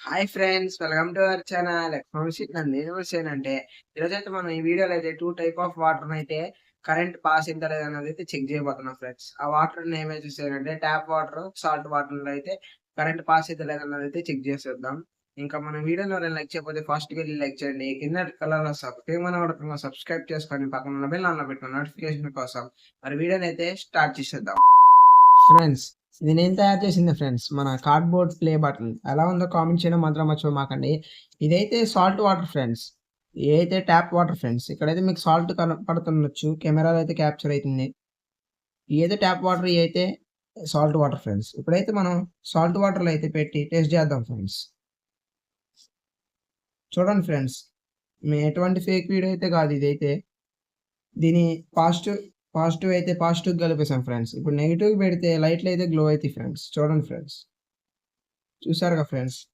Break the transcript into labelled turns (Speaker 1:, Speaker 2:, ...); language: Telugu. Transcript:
Speaker 1: Hi friends, welcome to our channel economics. నేను అంటే ఈరోజైతే మనం ఈ వీడియోలో అయితే టూ టైప్ ఆఫ్ వాటర్ అయితే కరెంట్ పాస్ ఇంత లేదన్నది అయితే చెక్ చేయబోతున్నాం ఫ్రెండ్స్. ఆ వాటర్ ఏమేమి చూసారంటే ట్యాప్ వాటర్, సాల్ట్ వాటర్ లో అయితే కరెంట్ పాస్ అయితే లేదన్నది అయితే చెక్ చేసేద్దాం. ఇంకా మన వీడియోలో లైక్ చేయకపోతే ఫస్ట్ వెళ్ళి లైక్ చేయండి. కింద కలర్ లో సబ్స్క్రైబ్ అని పడుతుందో సబ్స్క్రైబ్ చేసుకొని పక్కన ఉన్న బెల్ ఆన్లో పెట్టుకున్న నోటిఫికేషన్ కోసం మరి వీడియోని అయితే స్టార్ట్ చేసేద్దాం. ఫ్రెండ్స్, ఇది నేను తయారు చేసింది ఫ్రెండ్స్. మన కార్డ్‌బోర్డ్ ప్లే బటన్ ఎలా ఉందో కామెంట్ చేయడం మాత్రం మర్చిపోమాకండి. ఇదైతే సాల్ట్ వాటర్ ఫ్రెండ్స్. ఇదైతే ట్యాప్ వాటర్ ఫ్రెండ్స్. ఇక్కడైతే మీకు సాల్ట్ కనపడుతుండొచ్చు. కెమెరాలో అయితే క్యాప్చర్ అయితుంది. ఇదైతే ట్యాప్ వాటర్, ఇదైతే సాల్ట్ వాటర్ ఫ్రెండ్స్. ఇప్పుడైతే మనం సాల్ట్ వాటర్‌లో అయితే పెట్టి టెస్ట్ చేద్దాం ఫ్రెండ్స్. చూడండి ఫ్రెండ్స్. ఎటువంటి ఫేక్ వీడియో అయితే కాదు ఇదైతే. దీని పాజిటివ్ అయితే పాజిటివ్ కలిపేసాం ఫ్రెండ్స్. ఇప్పుడు నెగెటివ్ పెడితే లైట్లు అయితే గ్లో అవుతాయి ఫ్రెండ్స్. చూడండి ఫ్రెండ్స్. చూసారుగా ఫ్రెండ్స్.